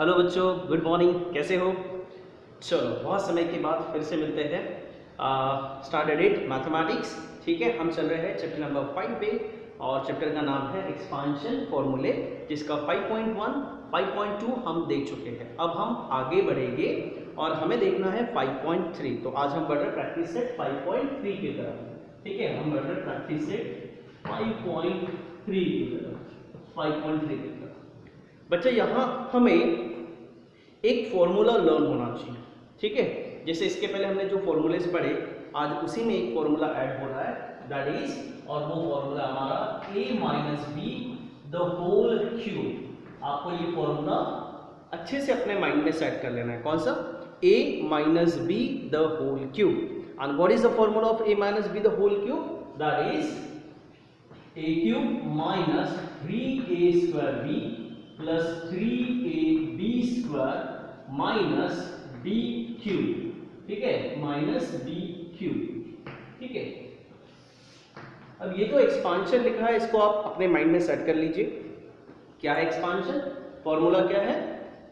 Hello बच्चों, good morning. कैसे हो? चलो, बहुत समय के बाद फिर से मिलते हैं। Standard 8 mathematics. ठीक है, हम चल रहे हैं चैप्टर नंबर 5 पे और चैप्टर का नाम है एक्सपांशन फॉर्मूले, जिसका 5.1 5.2 हम देख चुके हैं। अब हम आगे बढ़ेंगे और हमें देखना है 5.3। तो आज हम बढ़ रहे प्रैक्टिस सेट 5.3 की तरफ। ठीक है, हम बढ़ रहे प्रैक्टिस सेट 5.3 की तरफ। 5.3 की तरफ बच्चे, यहाँ हमें एक फॉर्मूला लर्न होना चाहिए। ठीक है, जैसे इसके पहले हमने जो फॉर्मूलेस पढ़े, आज उसी में एक फॉर्मूला ऐड हो रहा है, दैट इज, और वो फॉर्मूला हमारा a minus B the whole cube. आपको ये फॉर्मूला अच्छे से अपने माइंड में सेट कर लेना है। कौन सा? a minus B the whole cube. And what is the formula of a minus B the whole cube? That is a cube minus 3a square b plus 3ab square minus b cube. ठीक है, minus b cube. ठीक है, अब ये तो expansion लिखा है, इसको आप अपने माइंड में सेट कर लीजिए। क्या है एक्सपांशन? फॉर्मूला क्या है?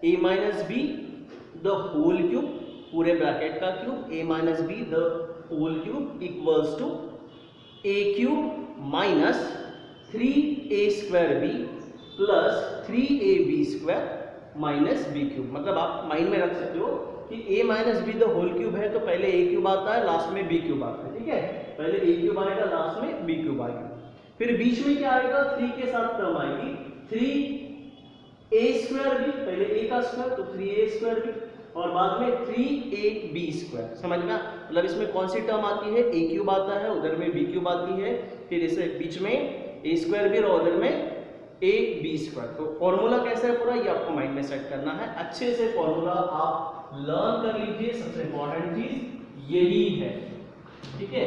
a minus B the whole cube, पूरे ब्रैकेट का cube, a minus B the whole cube equals to a cube minus 3a square b plus 3ab square minus b cube. मतलब आप माइंड में रख सकते हो कि a minus B the whole cube है तो पहले a क्यूब आता है, लास्ट में b क्यूब आता है। ठीक है, पहले a क्यूब आएगा, लास्ट में b क्यूब आएगा। फिर बीच में क्या आएगा? 3 के साथ टर्म आएगी 3a स्क्वायर b, पहले a का स्क्वायर तो 3a स्क्वायर b, और बाद में 3ab स्क्वायर। समझ में? मतलब इसमें कौन सी टर्म आती है? a क्यूब आता है, उधर में b क्यूब आती है, फिर इसे बीच में a स्क्वायर भी और उधर में a b स्क्वायर। तो फॉर्मूला कैसा है पूरा, ये आपको माइंड में सेट करना है। अच्छे से फॉर्मूला आप लर्न कर लीजिए, सबसे इंपॉर्टेंट चीज यही है। ठीक है,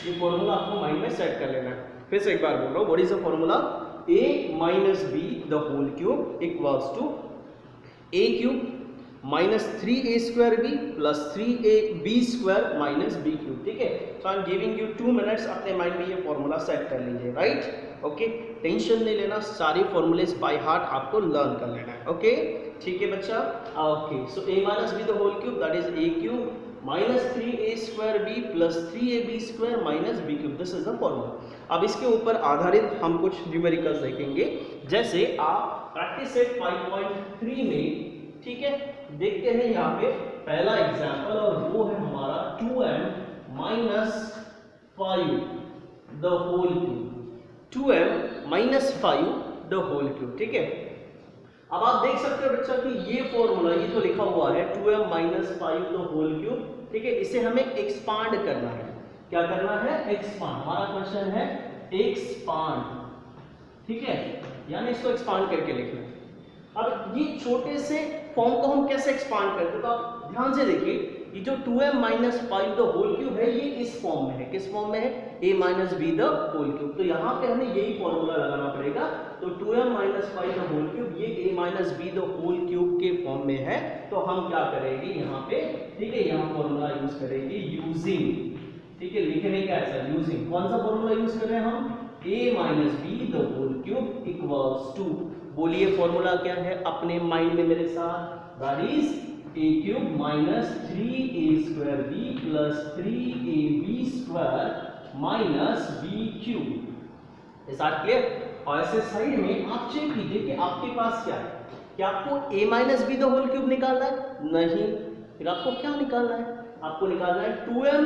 ये फॉर्मूला आपको माइंड में सेट कर लेना है। फिर से एक बार बोल रहा हूँ, what is the formula? a minus B the whole cube equals to a cube minus 3a square b plus 3ab square minus b cube. ठीक है, so I am giving you 2 minutes, अपने माइंड में ये formula set कर लीजिए। Right? Okay, tension नहीं लेना, सारी फॉर्मूलेस बाय हार्ट आपको लर्न कर लेना है। ओके, ठीक है बच्चा। Okay, so a minus B the whole cube that is a cube minus 3a square b plus 3ab square minus b cube. This is the formula. अब इसके ऊपर आधारित हम कुछ न्यूमेरिकल्स देखेंगे, जैसे आप प्रैक्टिस सेट 5.3 में, ठीक है, देखते हैं यहाँ पे पहला एग्जाम्पल, और वो है हमारा 2m minus 5 the whole cube. 2m minus 5 the whole cube. ठीक है, अब आप देख सकते हो बच्चा कि ये फॉर्मूला, ये तो लिखा हुआ है 2m minus 5 the whole cube. ठीक है, इसे हमें एक्सपांड करना है। क्या करना है? एक्सपांड। हमारा क्वेश्चन है एक्सपांड। ठीक है, यानी इसको एक्सपांड करके लिखना है। अब ये छोटे से फॉर्म को हम कैसे एक्सपांड करते हैं, तो आप ध्यान से देखिए, ये जो 2m minus 5 the whole cube है, ये इस फॉर्म में है। किस फॉर्म में है? a minus B the whole cube. तो यहाँ पे हमें यही फॉर्मूला लगाना पड़ेगा। तो 2m minus 5 the whole cube ये a minus B the whole cube के फॉर्म में है। तो हम क्या करेंगे यहाँ पे? ठीक है, यहाँ फॉर्मूला यूज करेंगे यूजिंग। ठीक है, लिखने का ऐसा यूजिंग। कौन सा फॉर्मूला यूज कर रहे हैं हम? a minus B the whole cube equals to, बोलिए फॉर्मूला क्या है अपने माइंड में मेरे साथ? That is a cube minus 3a square b plus 3ab square minus b cube. Is that clear? और ऐसे साइड में आप चेक कीजिए कि आपके पास क्या है। क्या आपको a minus B the whole cube निकालना है? नहीं। फिर आपको क्या निकालना है? आपको निकालना है 2m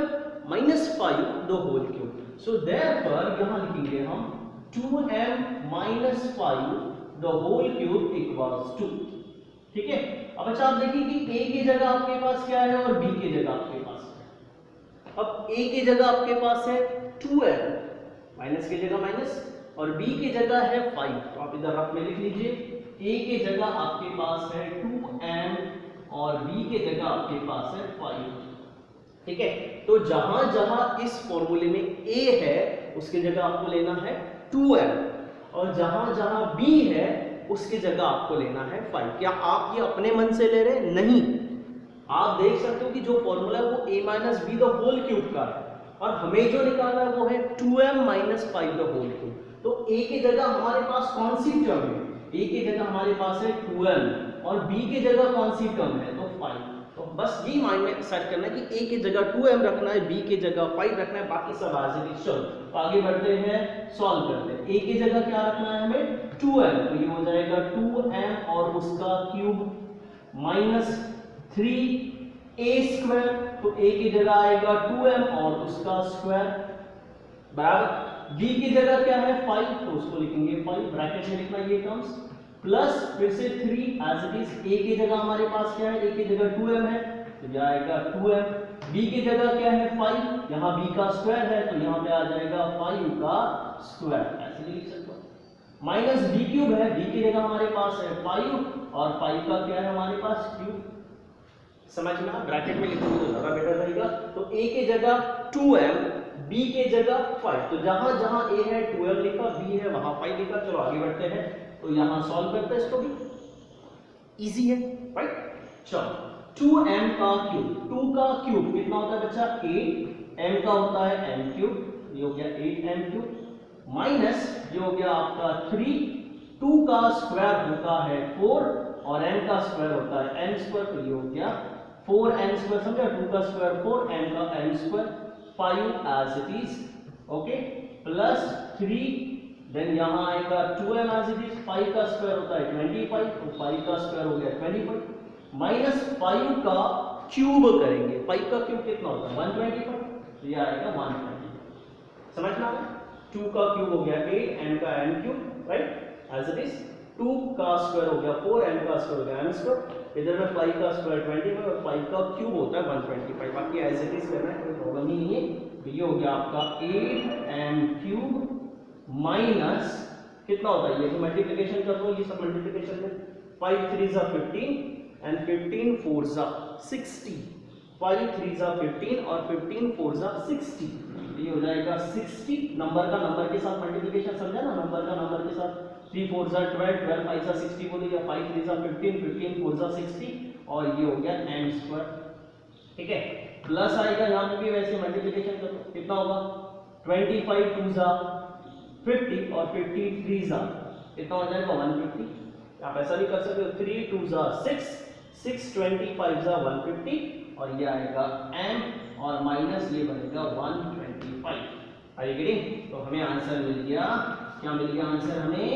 minus 5 the whole cube. So therefore यहाँ लिखेंगे हम 2m minus 5 the whole cube equals to. ठीक है, अब अच्छा आप देखिए कि a की जगह आपके पास क्या है और b की जगह आपके पास है। अब a की जगह आपके पास है 2m, माइनस की जगह माइनस, और b की जगह है 5। तो आप इधर रफ में लिख लीजिए, a की जगह आपके पास है 2m और b की जगह आपके पास है 5। ठीक है, तो जहां जहां इस फॉर्मूले में a है उसकी जगह आपको लेना है 2m, और जहां जहां b है उसकी जगह आपको लेना है 5। क्या आप ये अपने मन से ले रहे हैं? नहीं। आप देख सकते हो कि जो फॉर्मूला है वो a minus B the whole cube का है, और हमें जो निकालना है वो है 2m minus 5 the whole cube. तो a की जगह हमारे पास कौन सी टर्म है? a की जगह हमारे पास है 2m और b की जगह कौन सी टर्म है, तो 5। तो बस ये माइंड में सेट करना है कि a की जगह 2m रखना है, b की जगह 5 रखना है, बाकी सब एज इट इज। चलो तो आगे बढ़ते हैं, सॉल्व करते हैं। a की जगह क्या रखना है हमें, 2m, तो ये हो जाएगा 2m और उसका क्यूब माइनस 3a स्क्वायर, तो a की जगह आएगा 2m और उसका स्क्वायर बराबर, b की जगह क्या है 5, तो उसको लिखेंगे 5, ब्रैकेट में लिखना ये टर्म्स, प्लस फिर से 3 एज इट इज। a की जगह हमारे पास क्या है, a की जगह 2m है, तो ये आएगा 2m, b की जगह क्या है 5, यहाँ b का स्क्वायर है, तो यहाँ पे आ जाएगा 5 का स्क्वायर, ऐसे भी लिख सकते हो। माइनस b क्यूब है, b की जगह हमारे पास है 5 और 5 का क्या है हमारे पास क्यूब, समझ में आ, ब्रैकेट में लिखोगे तो ज्यादा बेटर रहेगा। तो a की जगह 2m, b की जगह 5, तो जहां जहां a है 2m लिखा, b है वहां 5 लिखा। चलो आगे बढ़ते हैं, तो यहां सॉल्व करते हैं इसको भी, इजी है राइट। चलो 2m का क्यूब, 2 का क्यूब कितना होता है बच्चा 8, m का होता है m क्यूब, ये हो गया 8m क्यूब, माइनस ये हो गया आपका 3, 2 का स्क्वायर होता है 4 और m का स्क्वायर होता है m स्क्वायर, तो ये हो गया 4m स्क्वायर, समझा, 2 का स्क्वायर 4, m का m square 5 as it is, okay, plus 3, then यहां आएगा 2m एज इट इज, 5 का स्क्वायर होता है 25, तो 5 का स्क्वायर हो गया 25, माइनस 5 का क्यूब करेंगे, 5 का क्यूब कितना होता है 125, तो ये आएगा 125, समझ में आ गया। 2 का क्यूब हो गया 8, m का m cube right as it is, 2 का स्क्वायर हो गया 4, m का स्क्वायर हो गया m स्क्वायर, इधर में 5 का स्क्वायर 25 और 5 का क्यूब होता है 125, बाकी एज इट इज करना है, कोई प्रॉब्लम ही नहीं है। तो ये हो गया आपका 8m क्यूब माइनस कितना होता है, ये तो मल्टीप्लिकेशन कर दो, ये सब मल्टीप्लिकेशन में 5 3 जा 15 एंड 15 4 जा 60, 5 3 जा 15 और 15 4 जा 60, ये हो जाएगा 60, नंबर का नंबर के साथ मल्टीप्लिकेशन, समझा ना, नंबर का नंबर के साथ, 3 4 जा 12, 12 5 जा 60 बोले, या 5 3 जा 15, 15 4 जा 60 और ये हो गया m स्क्वायर, ठीक है। प्लस आएगा यहाँ पे भी वैसे मल्टीप्लिकेशन करो, कितना होगा 25 2 जा 50 और 50 3 जा कितना हो जाएगा 150, आप ऐसा भी कर सकते हो 3 2 जा 6 6 25 जा 150 और ये आएगा m और माइनस ये बनेगा 125, आर यू गेटिंग। तो हमें आंसर मिल गया, क्या मिल गया आंसर हमें,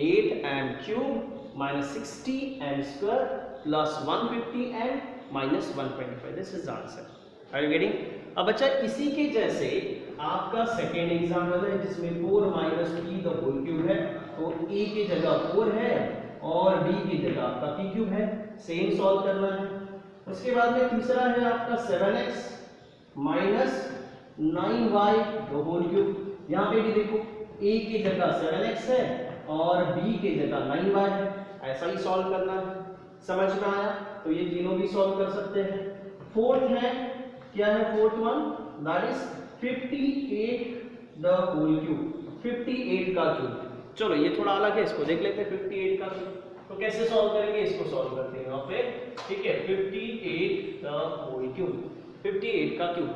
8m cube minus 60m square plus 150m minus 125, this is answer, are you getting. अब बच्चा इसी के जैसे आपका सेकेंड एग्जाम्पल है जिसमें 4 minus p the whole cube है, तो a की जगह 4 है और b की जगह आपका p क्यूब है, सेम सॉल्व करना है। उसके बाद में तीसरा है आपका 7x minus 9y the whole cube, यहाँ पे भी देखो a की जगह 7x है और b की जगह 9y है, ऐसा ही सॉल्व करना है, समझ में आया। तो ये तीनों भी सॉल्व कर सकते हैं। फोर्थ है, क्या है fourth one, that is 58 the whole cube, 58 का क्यूब। चलो ये थोड़ा अलग है, इसको देख लेते हैं 58 का क्यूब, तो कैसे सॉल्व करेंगे, इसको सॉल्व करते हैं यहाँ पे, ठीक है। 58 द होल क्यूब, 58 का क्यूब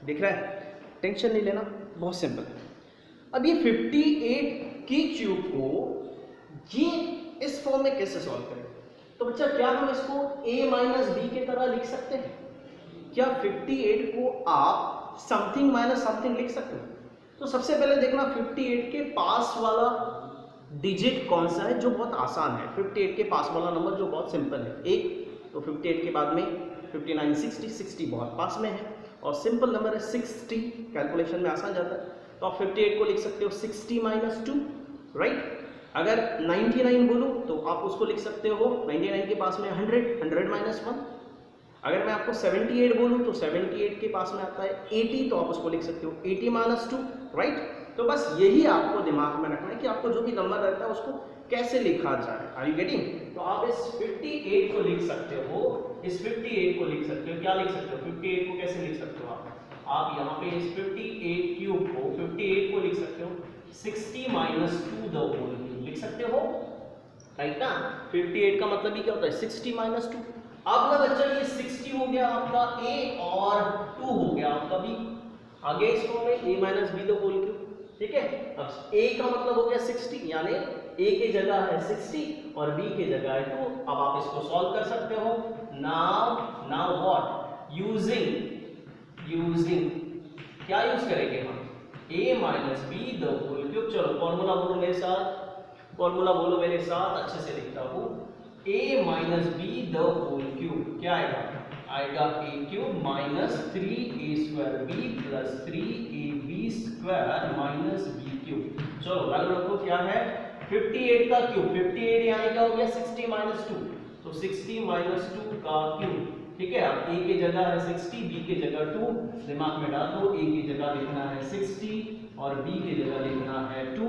दिख रहा है, टेंशन नहीं लेना, बहुत सिंपल है। अब ये 58 के क्यूब को ये इस फॉर्म में कैसे सॉल्व करें, तो बच्चा क्या हम इसको a माइनस बी की तरह लिख सकते हैं, क्या 58 को आप समथिंग माइनस समथिंग लिख सकते हैं। तो सबसे पहले देखना 58 के पास वाला डिजिट कौन सा है जो बहुत आसान है, 58 के पास वाला नंबर जो बहुत सिंपल है, एक, तो 58 के बाद में 59 60, 60 बहुत पास में है और सिंपल नंबर है 60, कैलकुलेशन में आसान जाता है, तो आप 58 को लिख सकते हो 60 माइनस 2, राइट। अगर 99 बोलूं तो आप उसको लिख सकते हो 99 के पास में 100, 100 माइनस 1। अगर मैं आपको 78 बोलूं तो 78 के पास में आता है 80, तो आप उसको लिख सकते हो 80 माइनस 2, राइट। तो बस यही आपको दिमाग में रखना है कि आपको जो भी नंबर रहता है उसको कैसे लिखा जाए, आर यू गेटिंग। तो आप इस 58 को लिख सकते हो, इस 58 को लिख सकते हो, क्या लिख सकते हो 58 को कैसे लिख सकते हो आप यहाँ पे इस 58 क्यूब को 58 को लिख सकते हो 60 माइनस 2 द होल क्यूब लिख सकते हो, राइट ना। 58 का मतलब ही क्या होता है 60 माइनस 2। अब ना बच्चा ये 60 हो गया आपका a और 2 हो गया आपका b, आगे इस फॉर्म में a minus B the whole cube, ठीक है। अब a का मतलब हो गया 60 यानी ए की जगह है 60 और बी की जगह है 2। अब आप इसको सॉल्व कर सकते हो। नाउ व्हाट, यूजिंग क्या यूज करेंगे हम, a minus B the whole cube. चलो फॉर्मूला बोलो मेरे साथ, फॉर्मूला बोलो मेरे साथ, अच्छे से लिखता हूँ। a minus B the whole cube क्या आएगा a cube minus 3a² b plus 3ab square minus b cube. चलो वैल्यू रखो क्या है 58 का क्यूब, 58 यानी क्या हो गया 60 माइनस 2, तो 60 माइनस 2 का क्यूब। ठीक है, अब a की जगह है 60, b की जगह 2, दिमाग में डाल दो, a की जगह लिखना है 60 और b की जगह लिखना है 2।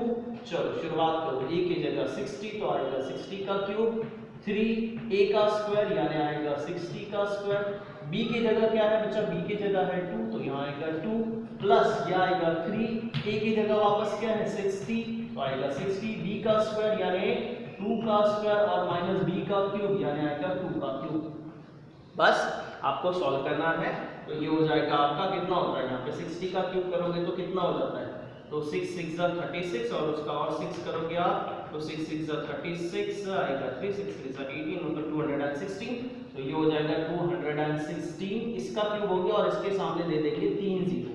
चलो शुरुआत करो, a की जगह 60 तो आएगा 60 का क्यूब, 3 a का स्क्वायर यानी आएगा 60 का स्क्वायर, b की जगह क्या है बच्चा, b की जगह है 2 तो यहाँ आएगा 2 प्लस यह आएगा 3, a की जगह वापस क्या है 60 तो आएगा 60, b का स्क्वायर यानी 2 का स्क्वायर और माइनस b का क्यूब यानी आएगा 2 का क्यूब। बस आपको सॉल्व करना है। तो ये हो जाएगा आपका, कितना होता है यहाँ पे 60 का क्यूब करोगे तो कितना हो जाता है, तो 6 6 36 और उसका और 6 करोगे आप तो 6 6 36 आएगा 3 6 3 18 मतलब 216। तो ये हो जाएगा 216, इसका क्यूब हो गया और इसके सामने दे देंगे 3 जीरो।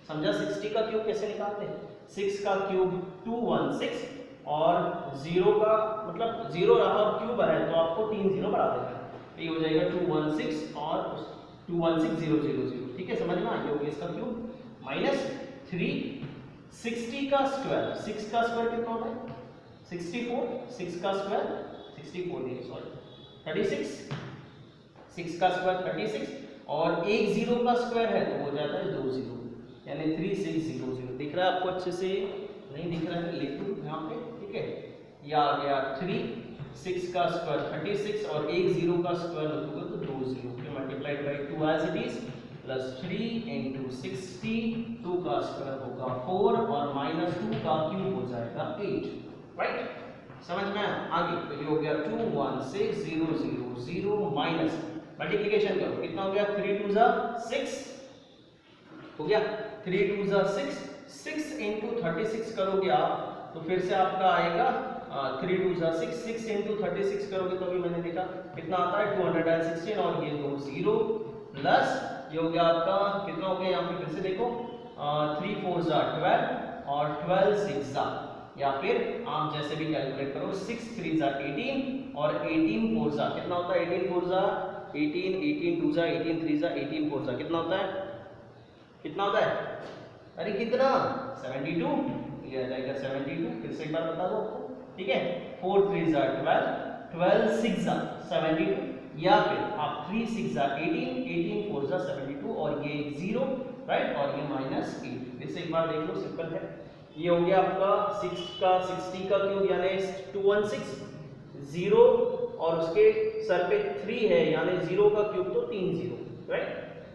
समझा 60 का क्यूब कैसे निकालते हैं, 6 का क्यूब 216 और 0 का मतलब 0 रहा और क्यूब है तो आपको 3 जीरो बढ़ा देना है। ये हो जाएगा 216 और 216000। ठीक है, समझ में आ गया, होगा इसका क्यूब माइनस 3 60 का स्क्वायर, 6 का स्क्वायर कितना होता है 64, 6 का स्क्वायर 64 नहीं सॉरी 36, 6 का स्क्वायर 36 और एक जीरो का स्क्वायर है तो हो जाता है 2 जीरो यानी 3600। दिख रहा है आपको अच्छे से, नहीं दिख रहा है लिख दूं यहाँ पे। ठीक है, ये आ गया 3, 6 का स्क्वायर 36 और एक जीरो का स्क्वायर लिखोगे तो 2 जीरो के multiplied by 2 as it is plus 3 into 60, 2 का स्क्वायर होगा 4 और माइनस 2 का क्यूब हो जाएगा 8। राइट, समझ में आगे। तो ये हो गया 216000 माइनस मल्टीप्लिकेशन करो कितना हो गया 3 2 6 हो गया, 3 2 6, 6 into 36 करोगे आप तो फिर से आपका आएगा 3 2 6, 6 into 36 करोगे तो अभी मैंने देखा कितना आता है 216 और ये 2 जीरो प्लस ये हो गया आपका कितना हो गया यहाँ पे फिर से देखो 3 4 12 और 12 6 या फिर आप जैसे भी कैलकुलेट करो 6 3 18 और 18 4 कितना होता है 18 4 18, 18 2 18 3 18 4 कितना होता है, कितना होता है, अरे कितना 72, ये आ जाएगा 72। फिर से एक बार बता दो आपको। ठीक है, 4 3 12, 12 6 72 या फिर आप 3 6 18, 18 4 72 और ये 0 राइट और ये माइनस 8। फिर से एक बार देख लो, सिंपल है। ये हो गया आपका 6 का 60 का क्यूब यानी 216, 0 और उसके सर पे 3 है यानी 0 का क्यूब तो 3 जीरो राइट,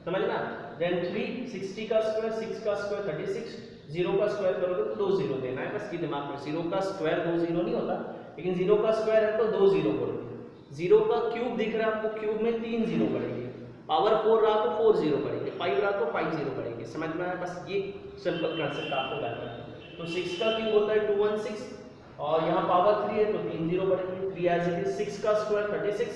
समझ में। देन 3 60 का स्क्वायर 6 का स्क्वायर 36, 0 का स्क्वायर करोगे तो 2 जीरो देना है बस, ये दिमाग में 0 का स्क्वायर 2 जीरो नहीं होता लेकिन 0 का स्क्वायर है तो 2 जीरो पड़ेंगे। 0 का क्यूब दिख रहा है आपको, क्यूब में 3 जीरो पड़ेंगे, पावर 4 रहा तो 4 जीरो पड़ेंगे, 5 रहा तो 5 जीरो पड़ेंगे। समझ में आया, बस ये सिंपल कंसेप्ट आपको जानना है। तो 6 का क्यूब होता है 216 और यहाँ पावर 3 है तो 3 जीरो बढ़ेंगे, 3 एज इट इज, 6 का स्क्वायर 36,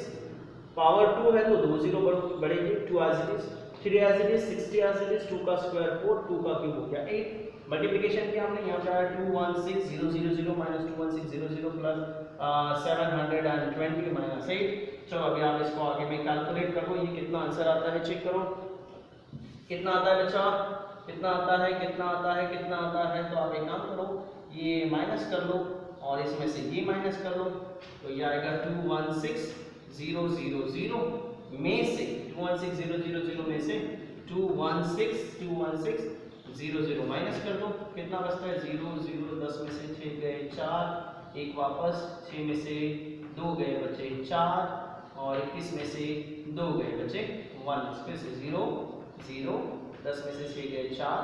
पावर 2 है तो 2 जीरो बढ़ेंगे, 2 as it is, 3 as it is, 60 as it is, 2 का स्क्वायर 4, 2 का क्यूब हो गया 8। मल्टीप्लिकेशन किया हमने, यहाँ पे आया 216000 माइनस 21600 प्लस 720 माइनस 8। चलो अभी आप इसको आगे में कैलकुलेट करो, ये कितना आंसर आता है चेक करो, कितना आता है बच्चा, कितना आता है, कितना आता है, कितना आता है। तो आप एक काम करो, ये माइनस कर लो और इसमें से ये माइनस कर लो तो ये आएगा 216000 में से 216000 में से 21600 माइनस कर दो, कितना बचता है 0 0, 10 में से 6 गए 4, एक वापस 6 में से 2 गए बचे 4 और 21 में से 2 गए बचे 1, फिर से 0 0, 10 में से 6 गए 4,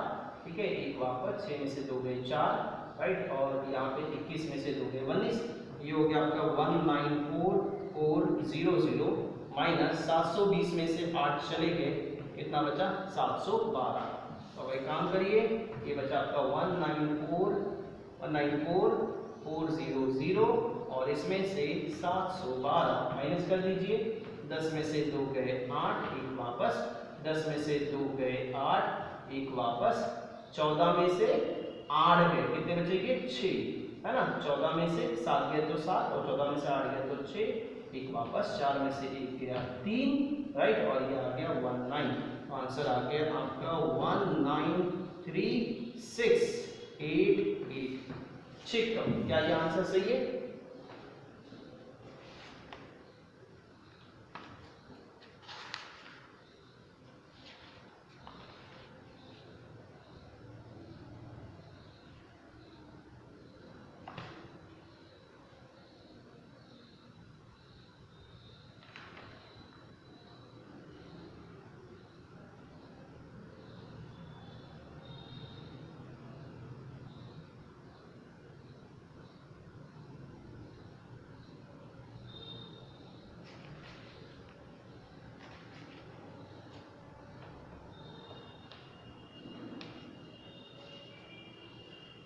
ठीक है, एक वापस 6 में से 2 गए 4 राइट और यहाँ पे 21 में से 2 गए 19। ये हो गया आपका 194400 माइनस 720 में से 8 चले गए, कितना बचा 712। तो अब एक काम करिए, ये बचा आपका 194 400 और इसमें से 712 माइनस कर दीजिए। 10 में से 2 गए 8, एक वापस। 10 में से 2 गए 8, एक वापस। 14 में से 8 गए, कितने बचेंगे 6, है ना। 14 में से 7 गए तो 7 और 14 में से 8 गए तो 6, एक वापस। 4 में से 1 गया 3, राइट, और ये आ गया 19। तो आंसर आ गया आपका 193,688। चेक करो क्या ये आंसर सही है।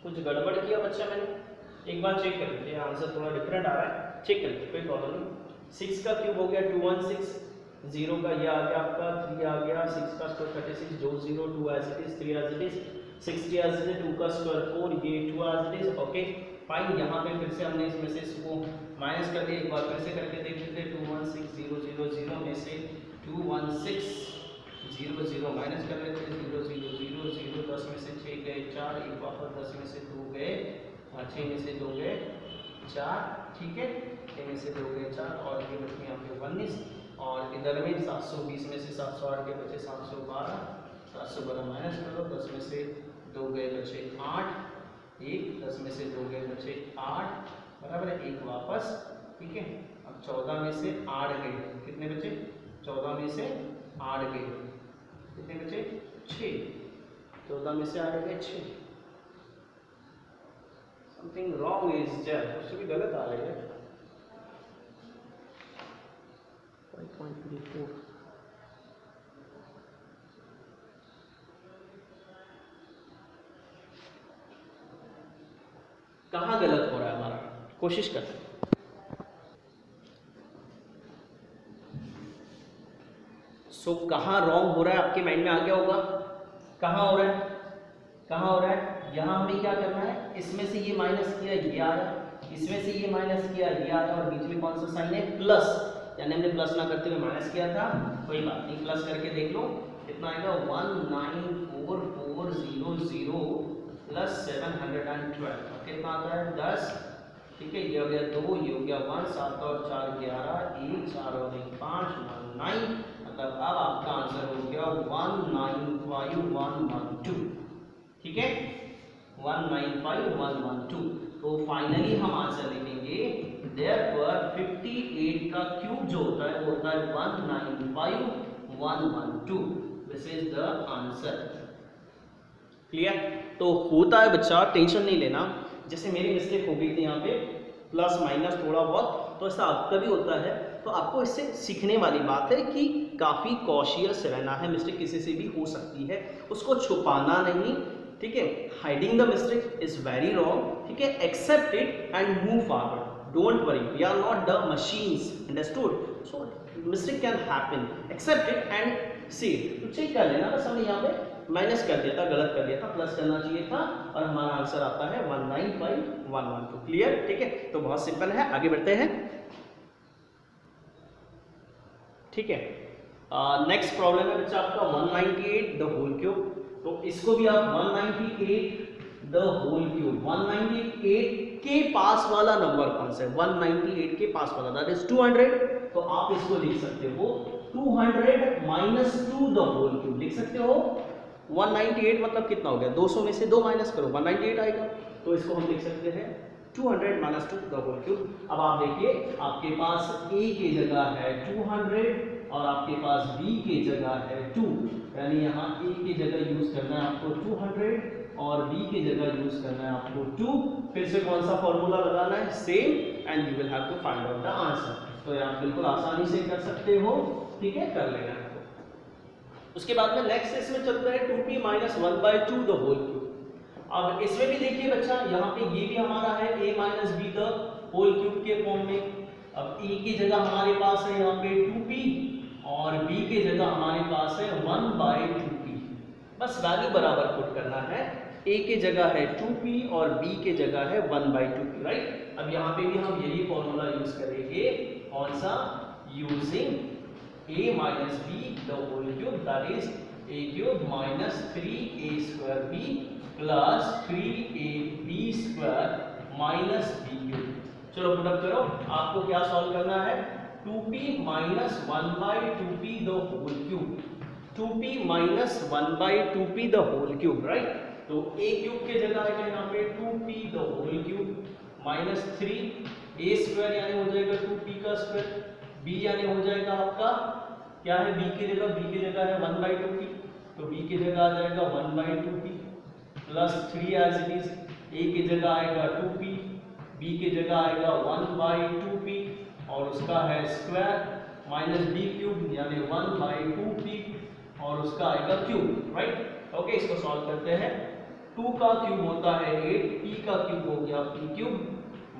कुछ गड़बड़ किया बच्चा मैंने, एक बार चेक कर लीजिए। आंसर थोड़ा डिफरेंट आ रहा है, चेक कर लीजिए, कोई प्रॉब्लम नहीं। 6 का क्यूब हो गया 216, 0 का ये आ गया आपका 3 आ गया, 6 का स्क्वायर 36, जो 0 2 as it is, 3 as it is, 60 as it is, 2 का स्क्वायर 4, ये 2 as it is. Okay fine. यहाँ पे फिर से हमने इसमें से इसको माइनस कर दिया, एक बार फिर से करके देख लेते हैं। 216,000 में से 216,000 माइनस कर लेते हैं। 0 0 0 0, 10 में से 6 गए 4, एक वापस। 10 में से 2 गए 6 में से 2 गए 4, ठीक है। 6 में से 2 गए 4 और ये बचे यहाँ पे 19 और इधर में 720 में से 708 के बचे 712। 712 माइनस कर लो। 10 में से 2 गए बचे 8, एक। 10 में से 2 गए बचे 8, बराबर है, एक वापस, ठीक है। अब 14 में से 8 गए, कितने बचे 14 में से 8 गए, कितने बचे 6। 14 में से 8 गए 6। समथिंग रॉन्ग इज देयर, कुछ भी गलत आ रही है। 5.34 कहाँ गलत हो रहा है हमारा, कोशिश करते हैं। सो कहाँ रॉन्ग हो रहा है आपके माइंड में आ गया होगा। कहाँ हो रहा है, कहाँ हो रहा है। यहाँ हमें क्या करना है, इसमें से ये माइनस किया ये आया, इसमें से ये माइनस किया ये आया और बीच में कौन सा साइन है प्लस, यानी हमने प्लस ना करते हुए माइनस किया था, कोई बात नहीं। प्लस करके देख लो कितना आएगा 194,400 प्लस 712, कितना आता है 10, ठीक है। ये हो गया 2, ये हो गया 1, 7 और 4 11, 1 4 और 1 5, 19। मतलब अब आपका आंसर हो गया 195,112, ठीक है, 195,112। तो फाइनली हम आंसर लिखेंगे देयरफॉर 58 का क्यूब जो होता है वो होता है 195,112। This is the answer. Clear. तो होता है बच्चा, टेंशन नहीं लेना। जैसे मेरी मिस्टेक हो गई थी यहाँ पे, प्लस माइनस थोड़ा बहुत, तो ऐसा आपका भी होता है। तो आपको इससे सीखने वाली बात है कि काफ़ी कॉशियस रहना है। मिस्टेक किसी से भी हो सकती है, उसको छुपाना नहीं, ठीक है। Hiding the mistake is very wrong, ठीक है। Accept it and move forward, don't worry, we are not the machines, understood. So mistake can happen, accept it and see. तो चेक कर लेना, बस हमने यहाँ पे माइनस कर दिया था, गलत कर दिया था, प्लस करना चाहिए था और हमारा आंसर आता है 195,112। क्लियर, ठीक है। तो बहुत सिंपल है, आगे बढ़ते हैं, ठीक है। नेक्स्ट प्रॉब्लम है बच्चा आपका 198 द होल क्यूब। तो इसको भी आप 198 द होल क्यूब, 198 के पास वाला नंबर कौन सा है, 198 के पास वाला दैट इज 200। तो आप इसको लिख सकते हो 200 माइनस 2 द होल क्यूब, लिख सकते हो। 198 मतलब कितना हो गया, 200 में से 2 माइनस करो 198 आएगा। तो इसको हम लिख सकते हैं 200 माइनस 2 द होल क्यूब। अब आप देखिए, आपके पास a की जगह है 200 और आपके पास b की जगह है 2, यानी यहाँ a की जगह यूज करना है आपको 200 और b की जगह यूज करना है आपको 2। फिर से कौन सा फॉर्मूला लगाना है, same, and you will have to find out the answer. तो आप बिल्कुल आसानी से कर सकते हो, ठीक है, कर लेना है। उसके बाद में नेक्स्ट इसमें चलता है 2p minus 1/2 the whole cube. अब इसमें भी देखिए बच्चा, यहाँ पे ये भी हमारा है a minus B the whole cube के फॉर्म में। अब a की जगह हमारे पास है यहाँ पे 2p और b की जगह हमारे पास है 1/2p। बस वैल्यू बराबर पुट करना है, a की जगह है 2p और b की जगह है 1/2p, राइट। अब यहाँ पे भी हम यही फॉर्मूला यूज करेंगे, कौन सा, using a minus b the whole cube, that is a cube minus 3a square b plus 3ab square minus b cube. चलो पुटअप करो, आपको क्या सॉल्व करना है, 2p minus 1/2p the whole cube, 2p minus 1/2p the whole cube, right. तो a cube के जगह आएगा यहाँ पे 2p the whole cube minus 3a square यानी हो जाएगा 2p का स्क्वायर, b यानी हो जाएगा आपका क्या है, b की जगह है 1/2p, तो b की जगह आ जाएगा 1/2p plus 3 as it is, a की जगह आएगा 2p, b की जगह आएगा 1/2p और उसका है स्क्वायर माइनस b क्यूब यानी 1/2p और उसका आएगा क्यूब, राइट। ओके, इसको सॉल्व करते हैं। 2 का क्यूब होता है 8, p का क्यूब हो गया p cube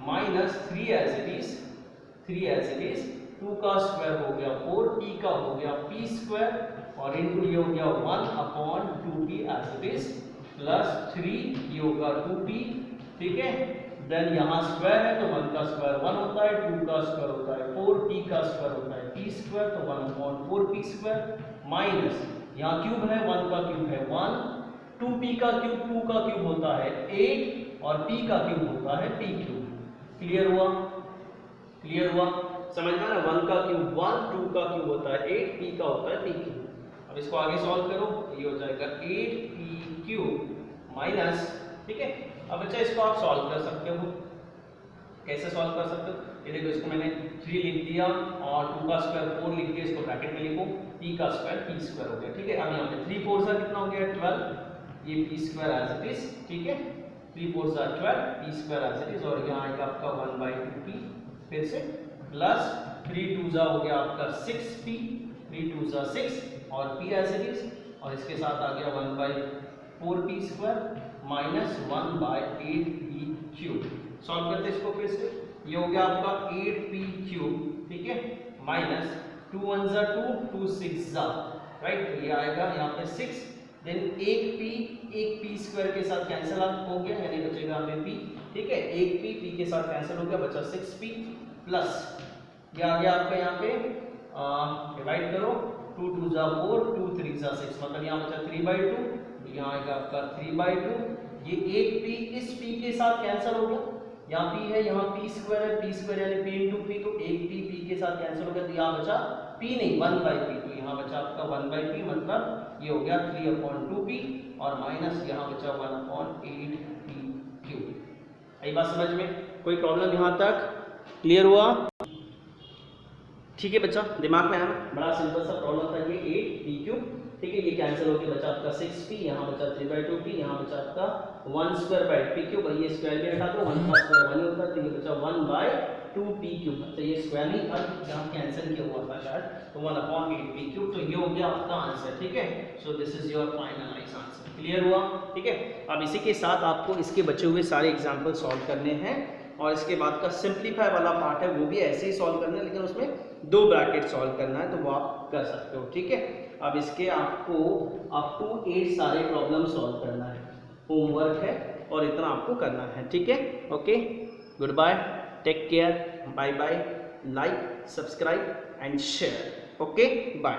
minus 3 as it is, 2 का स्क्वायर हो गया 4, p का हो गया p स्क्वायर और इनटू ये हो गया 1/2p as it is plus 3 ये होगा 2p, ठीक है। देन यहाँ स्क्वायर है तो 1 का स्क्वायर 1 होता है, 2 का स्क्वायर होता है 4, p का स्क्वायर होता है p स्क्वायर तो 1/4p स्क्वायर माइनस यहाँ क्यूब है 1 का क्यूब है 1, 2p का क्यूब 2 का क्यूब होता है 8 और p का क्यूब होता है p क्यूब। क्लियर हुआ, समझ में ना, 1 का क्यूब 1, 2 का क्यूब होता है 8, p का होता है p क्यूब। अब इसको आगे सॉल्व करो, ये हो जाएगा 8p क्यूब माइनस, ठीक है। अब अच्छा इसको आप सॉल्व कर सकते हो, कैसे सॉल्व कर सकते हो, ये देखो इसको मैंने 3 लिख दिया और 2 का स्क्वायर 4 लिख दिया, इसको ब्रैकेट में लिखो, p का स्क्वायर p स्क्वायर हो गया, ठीक है। अब यहाँ पे 3 4 सा कितना हो गया 12, ये p square as it is, ठीक है, 3 4 सा 12 p square as it is और यहाँ आएगा आपका 1/2p फिर से प्लस 3 2 सा हो गया आपका 6p, 3 2 सा 6 और p एज इट इज और इसके साथ आ गया 1/4p square minus 1/8p cube. Solve करते इसको फिर से, ये हो गया आपका 8p क्यूब, ठीक है, माइनस 2 1 जा 2, 2 6 जा, राइट, ये आएगा यहाँ पे 6, देन 1p स्क्वायर के साथ कैंसिल हो गया यानी बचेगा हमें p, ठीक है, 1p p के साथ कैंसिल हो गया, बचा 6p प्लस ये आ गया आपका यहाँ पे डिवाइड करो, 2 2 जा 4, 2 3 जा 6, मतलब यहाँ बचा 3/2, यहाँ आएगा आपका 3/2, ये 8p इस p के साथ कैंसिल हो गया, यहाँ p है यहाँ p स्क्वायर है, p स्क्वायर यानी p इंटू p, तो 8p p के साथ कैंसिल हो गया तो यहाँ बचा p नहीं 1/p, तो यहाँ बचा आपका 1/p, मतलब ये हो गया 3/2p और माइनस यहाँ बचा 1/8p क्यूब। आई बात समझ में, कोई प्रॉब्लम यहाँ तक क्लियर हुआ, ठीक है बच्चा, दिमाग में आया, बड़ा सिंपल सा प्रॉब्लम था ये 8p क्यूब, ठीक है, ये कैंसिल होकर बचा आपका 6p, यहाँ बचा 3/2p, यहाँ बचा आपका 1/2p क्यूब और ये स्क्वायर भी हटा दो, 1 का स्क्वायर 1 होता है तो ये बचा 1/2p क्यूब, अच्छा ये स्क्वायर नहीं था यहाँ कैंसिल किया हुआ था शायद, तो 1/8p क्यूब, तो ये हो गया आपका आंसर, ठीक है। So this is your finalise answer, clear हुआ, ठीक है। अब इसी के साथ आपको इसके बचे हुए सारे एग्जाम्पल सॉल्व करने हैं और इसके बाद का सिंप्लीफाई वाला पार्ट है वो भी ऐसे ही सॉल्व करना है, लेकिन उसमें 2 ब्रैकेट सॉल्व करना है, तो वो आप कर सकते हो, ठीक है। अब इसके आपको अप टू 8 सारे प्रॉब्लम सॉल्व करना है, होमवर्क है और इतना आपको करना है, ठीक है। Okay, good bye, take care, bye bye, like, subscribe and share, okay, bye.